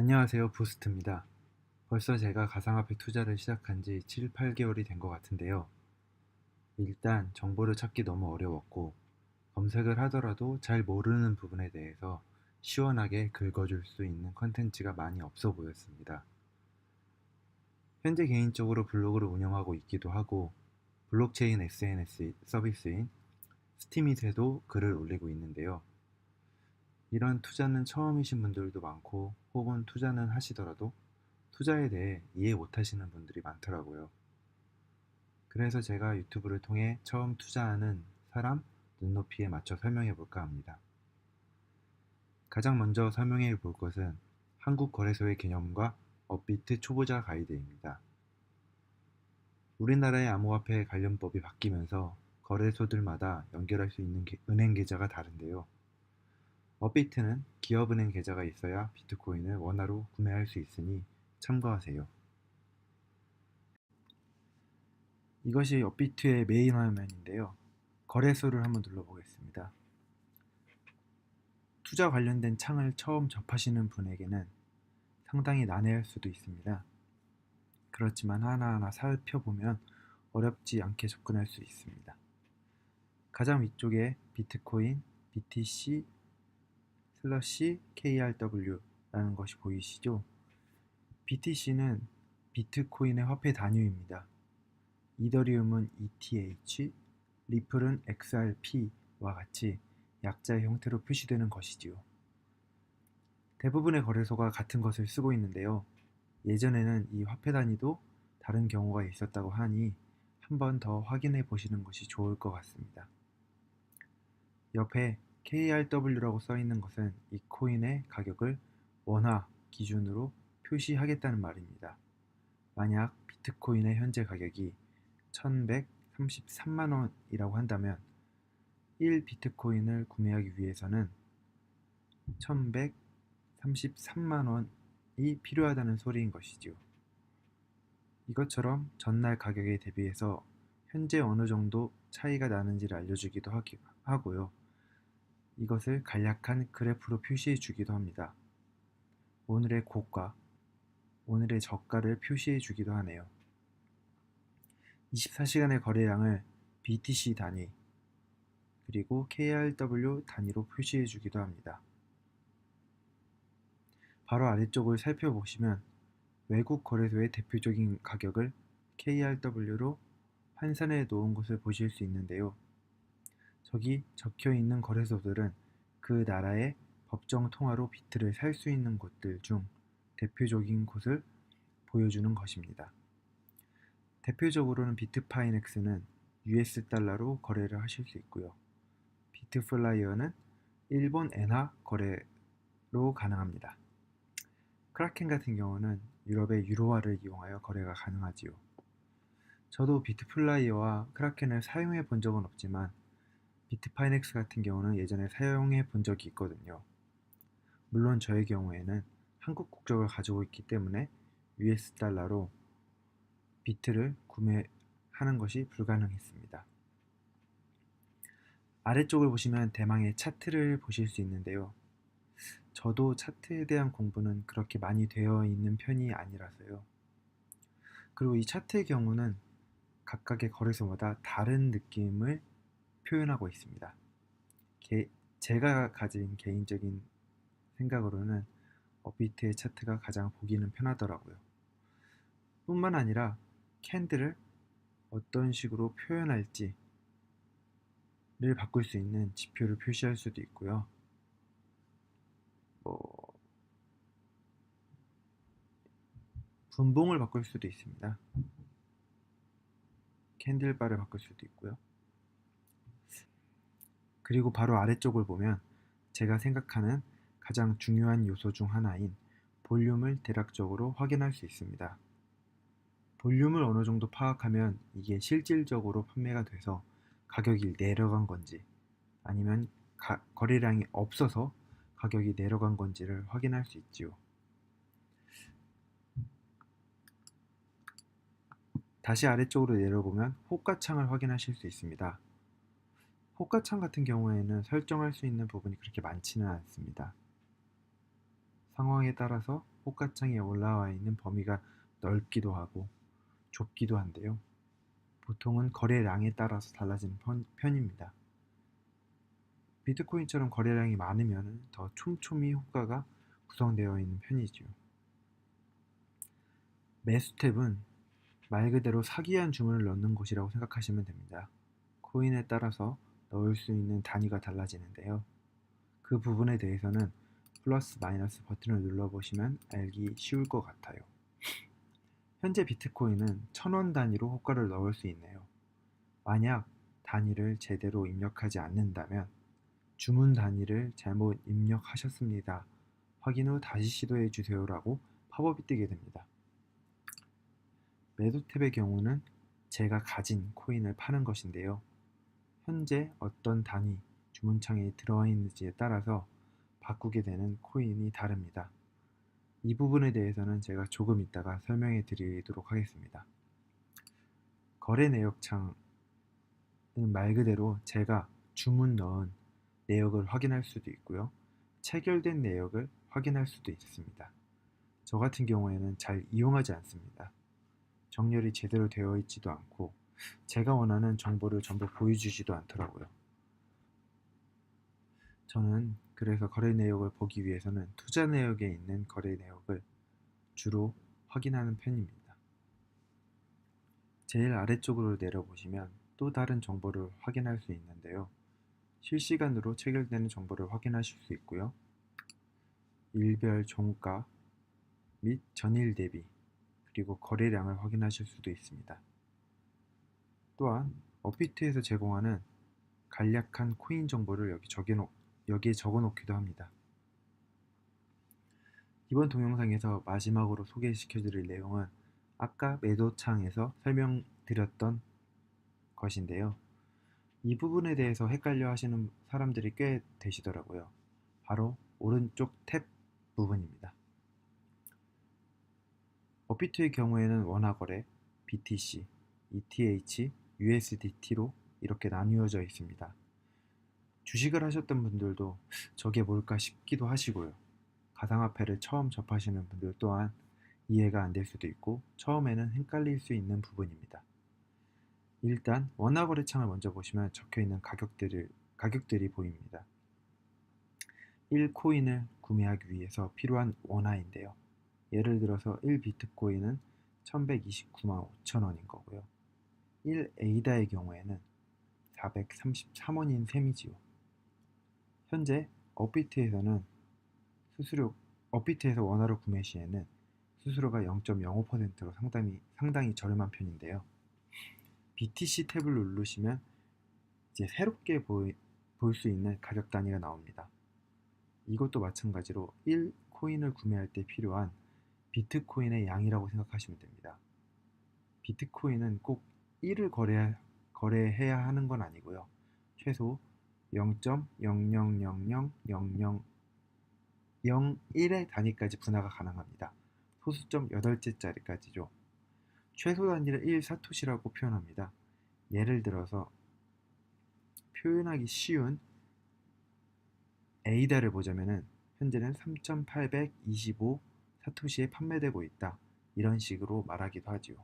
안녕하세요. 부스트입니다. 벌써 제가 가상화폐 투자를 시작한 지 7, 8개월이 된 것 같은데요. 일단 정보를 찾기 너무 어려웠고 검색을 하더라도 잘 모르는 부분에 대해서 시원하게 긁어줄 수 있는 컨텐츠가 많이 없어 보였습니다. 현재 개인적으로 블로그를 운영하고 있기도 하고 블록체인 SNS 서비스인 스티밋에도 글을 올리고 있는데요. 이런 투자는 처음이신 분들도 많고 혹은 투자는 하시더라도 투자에 대해 이해 못하시는 분들이 많더라고요. 그래서 제가 유튜브를 통해 처음 투자하는 사람 눈높이에 맞춰 설명해 볼까 합니다. 가장 먼저 설명해 볼 것은 한국 거래소의 개념과 업비트 초보자 가이드입니다. 우리나라의 암호화폐 관련법이 바뀌면서 거래소들마다 연결할 수 있는 은행 계좌가 다른데요. 업비트는 기업은행 계좌가 있어야 비트코인을 원화로 구매할 수 있으니 참고하세요. 이것이 업비트의 메인 화면인데요. 거래소를 한번 눌러보겠습니다. 투자 관련된 창을 처음 접하시는 분에게는 상당히 난해할 수도 있습니다. 그렇지만 하나하나 살펴보면 어렵지 않게 접근할 수 있습니다. 가장 위쪽에 비트코인, BTC, 슬러시 KRW라는 것이 보이시죠? BTC는 비트코인의 화폐 단위입니다. 이더리움은 ETH, 리플은 XRP와 같이 약자의 형태로 표시되는 것이지요. 대부분의 거래소가 같은 것을 쓰고 있는데요. 예전에는 이 화폐 단위도 다른 경우가 있었다고 하니 한 번 더 확인해 보시는 것이 좋을 것 같습니다. 옆에 KRW라고 써 있는 것은 이 코인의 가격을 원화 기준으로 표시하겠다는 말입니다. 만약 비트코인의 현재 가격이 1133만 원이라고 한다면 1 비트코인을 구매하기 위해서는 1133만 원이 필요하다는 소리인 것이지요. 이것처럼 전날 가격에 대비해서 현재 어느 정도 차이가 나는지를 알려주기도 하고요. 이것을 간략한 그래프로 표시해 주기도 합니다. 오늘의 고가, 오늘의 저가를 표시해 주기도 하네요. 24시간의 거래량을 BTC 단위, 그리고 KRW 단위로 표시해 주기도 합니다. 바로 아래쪽을 살펴보시면 외국 거래소의 대표적인 가격을 KRW로 환산해 놓은 것을 보실 수 있는데요. 저기 적혀 있는 거래소들은 그 나라의 법정 통화로 비트를 살 수 있는 곳들 중 대표적인 곳을 보여주는 것입니다. 대표적으로는 비트파이넥스는 US 달러로 거래를 하실 수 있고요. 비트플라이어는 일본 엔화 거래로 가능합니다. 크라켄 같은 경우는 유럽의 유로화를 이용하여 거래가 가능하지요. 저도 비트플라이어와 크라켄을 사용해 본 적은 없지만 비트파이넥스 같은 경우는 예전에 사용해 본 적이 있거든요. 물론 저의 경우에는 한국 국적을 가지고 있기 때문에 US 달러로 비트를 구매하는 것이 불가능했습니다. 아래쪽을 보시면 대망의 차트를 보실 수 있는데요. 저도 차트에 대한 공부는 그렇게 많이 되어 있는 편이 아니라서요. 그리고 이 차트의 경우는 각각의 거래소마다 다른 느낌을 표현하고 있습니다. 제가 가진 개인적인 생각으로는 업비트의 차트가 가장 보기는 편하더라고요. 뿐만 아니라 캔들을 어떤 식으로 표현할지를 바꿀 수 있는 지표를 표시할 수도 있고요. 분봉을 바꿀 수도 있습니다. 캔들바를 바꿀 수도 있고요. 그리고 바로 아래쪽을 보면 제가 생각하는 가장 중요한 요소 중 하나인 볼륨을 대략적으로 확인할 수 있습니다. 볼륨을 어느 정도 파악하면 이게 실질적으로 판매가 돼서 가격이 내려간 건지 아니면 거래량이 없어서 가격이 내려간 건지를 확인할 수 있지요. 다시 아래쪽으로 내려보면 호가창을 확인하실 수 있습니다. 호가창 같은 경우에는 설정할 수 있는 부분이 그렇게 많지는 않습니다. 상황에 따라서 호가창에 올라와 있는 범위가 넓기도 하고 좁기도 한데요. 보통은 거래량에 따라서 달라지는 편입니다. 비트코인처럼 거래량이 많으면 더 촘촘히 호가가 구성되어 있는 편이지요. 매수 탭은 말 그대로 사기한 주문을 넣는 곳이라고 생각하시면 됩니다. 코인에 따라서 넣을 수 있는 단위가 달라지는데요. 그 부분에 대해서는 플러스 마이너스 버튼을 눌러보시면 알기 쉬울 것 같아요. 현재 비트코인은 1000원 단위로 호가를 넣을 수 있네요. 만약 단위를 제대로 입력하지 않는다면 주문 단위를 잘못 입력하셨습니다. 확인 후 다시 시도해 주세요라고 팝업이 뜨게 됩니다. 매도 탭의 경우는 제가 가진 코인을 파는 것인데요. 현재 어떤 단위 주문창에 들어와 있는지에 따라서 바꾸게 되는 코인이 다릅니다. 이 부분에 대해서는 제가 조금 이따가 설명해 드리도록 하겠습니다. 거래 내역 창은 말 그대로 제가 주문 넣은 내역을 확인할 수도 있고요. 체결된 내역을 확인할 수도 있습니다. 저 같은 경우에는 잘 이용하지 않습니다. 정렬이 제대로 되어 있지도 않고 제가 원하는 정보를 전부 보여주지도 않더라고요. 저는 그래서 거래 내역을 보기 위해서는 투자 내역에 있는 거래 내역을 주로 확인하는 편입니다. 제일 아래쪽으로 내려보시면 또 다른 정보를 확인할 수 있는데요. 실시간으로 체결되는 정보를 확인하실 수 있고요. 일별 종가 및 전일 대비 그리고 거래량을 확인하실 수도 있습니다. 또한 업비트에서 제공하는 간략한 코인 정보를 여기에 적어놓기도 합니다. 이번 동영상에서 마지막으로 소개시켜드릴 내용은 아까 매도창에서 설명드렸던 것인데요. 이 부분에 대해서 헷갈려 하시는 사람들이 꽤 되시더라고요. 바로 오른쪽 탭 부분입니다. 업비트의 경우에는 원화거래, BTC, ETH, USDT로 이렇게 나뉘어져 있습니다. 주식을 하셨던 분들도 저게 뭘까 싶기도 하시고요. 가상화폐를 처음 접하시는 분들 또한 이해가 안 될 수도 있고 처음에는 헷갈릴 수 있는 부분입니다. 일단 원화거래 창을 먼저 보시면 적혀있는 가격들이 보입니다. 1코인을 구매하기 위해서 필요한 원화인데요. 예를 들어서 1비트코인은 1129만 5천원인 거고요. 1에이다의 경우에는 433원인 셈이지요. 현재 업비트에서는 업비트에서 원화로 구매 시에는 수수료가 0.05%로 상당히 저렴한 편인데요. BTC 탭을 누르시면 이제 새롭게 볼 수 있는 가격 단위가 나옵니다. 이것도 마찬가지로 1코인을 구매할 때 필요한 비트코인의 양이라고 생각하시면 됩니다. 비트코인은 꼭 1을 거래해야 하는 건 아니고요. 최소 0.00000001의 단위까지 분할가 가능합니다. 소수점 8자짜리까지죠. 최소 단위를 1사토시라고 표현합니다. 예를 들어서 표현하기 쉬운 에이다를 보자면은 현재는 3825 사토시에 판매되고 있다. 이런 식으로 말하기도 하지요.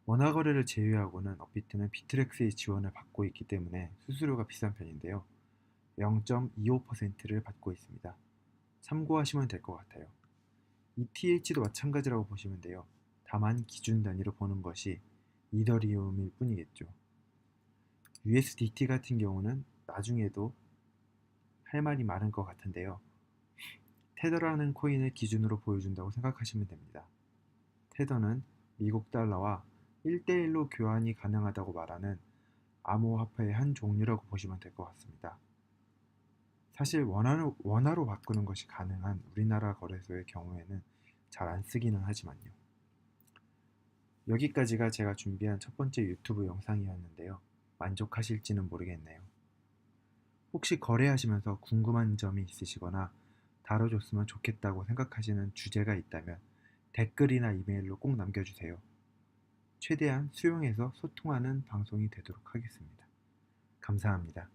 원화 거래를 제외하고는 업비트는 비트렉스의 지원을 받고 있기 때문에 수수료가 비싼 편인데요. 0.25%를 받고 있습니다. 참고하시면 될 것 같아요. ETH도 마찬가지라고 보시면 돼요. 다만 기준 단위로 보는 것이 이더리움일 뿐이겠죠. USDT 같은 경우는 나중에도 할 말이 많을 것 같은데요. 테더라는 코인을 기준으로 보여준다고 생각하시면 됩니다. 테더는 미국 달러와 1대1로 교환이 가능하다고 말하는 암호화폐의 한 종류라고 보시면 될 것 같습니다. 사실 원화로 바꾸는 것이 가능한 우리나라 거래소의 경우에는 잘 안 쓰기는 하지만요. 여기까지가 제가 준비한 첫 번째 유튜브 영상이었는데요. 만족하실지는 모르겠네요. 혹시 거래하시면서 궁금한 점이 있으시거나 다뤄줬으면 좋겠다고 생각하시는 주제가 있다면 댓글이나 이메일로 꼭 남겨주세요. 최대한 수용해서 소통하는 방송이 되도록 하겠습니다. 감사합니다.